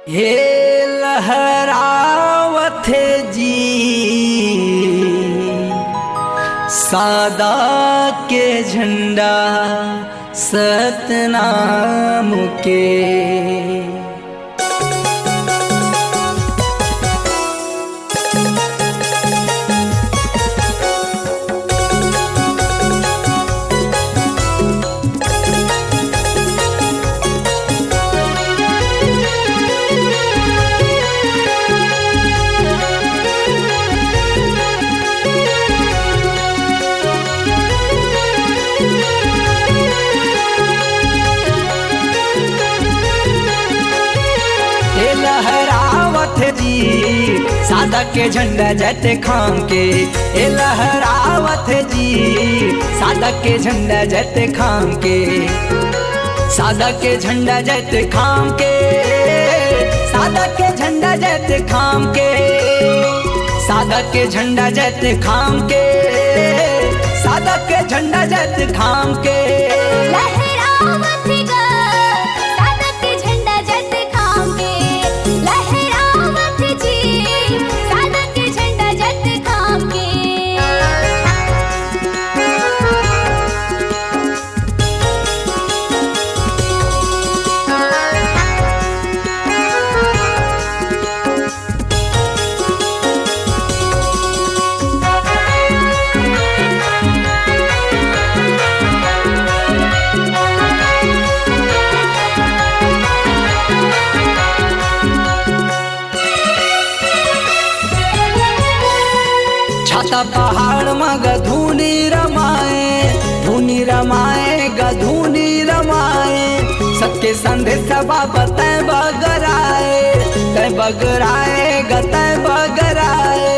हे लहरावत जी सादा के झंडा सतनाम के। लहरावत जी सादा के झंडा जैते खाम के। ए लहरावत जी सादा के झंडा जैते खाम के। सादा के झंडा जैते खाम के। सादा के झंडा जैते खाम के। सादा के झंडा जैते खाम के। सादा के झंडा जैते खाम के। छाता पहाड़ में गधूनी रमाए, धूनी रमाए गधूनी रमाए। सबके संदेश बाबत बगराए, तय बगराए गतय बगराए।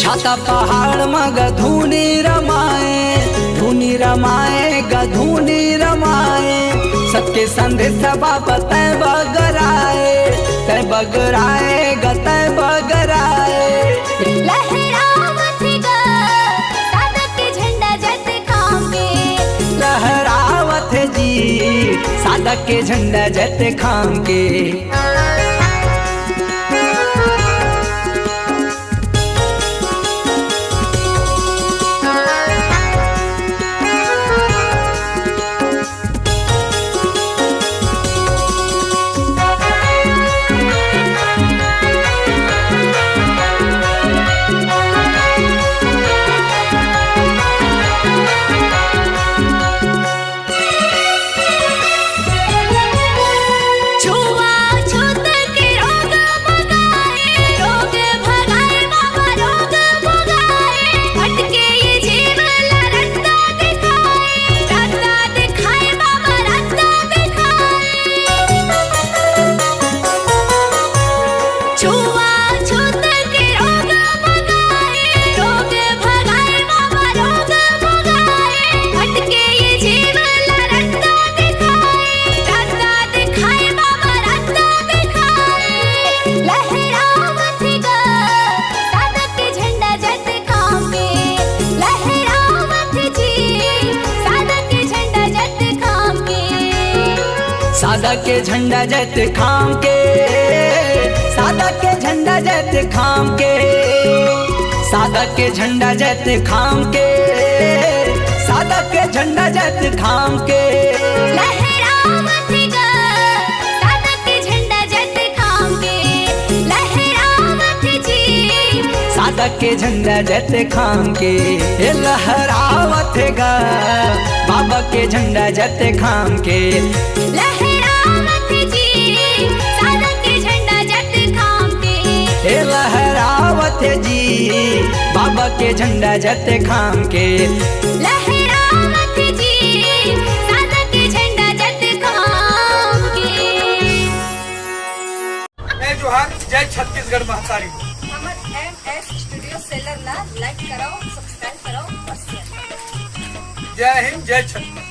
छाता पहाड़ में गधूनी रमाए, धूनी रमाए गधूनी रमाए। सबके संदेश बाबत बगराए, तय बगराए गतय बगराए। लहरावत सादा के झंडा जैते खाम के। लहरावत जी सादा के झंडा जैते खाम के। सादा के झंडा जैते खाम के। सादा के झंडा जैते खाम के। सादा के झंडा जैते खाम के। सादा के झंडा जैते खाम के। लहरावत सादा के झंडा जैते खाम के। लहरावत जी सादा के झंडा जैते खाम के। लहरावत गा बाबा के झंडा जैते खाम के। लहरावत जी सादा के झंडा जैते खाम के। लहरावत जी बाबा के झंडा जैते खाम के। लहरावत जी सादा के झंडा जैते खाम के। मैं जोहार जय छत्तीसगढ़ महतारी। हमर MS स्टूडियो सेलर ला लाइक कराओ, सब्सक्राइब कराओ और शेयर। जय हिंद जय छत्तीसगढ़।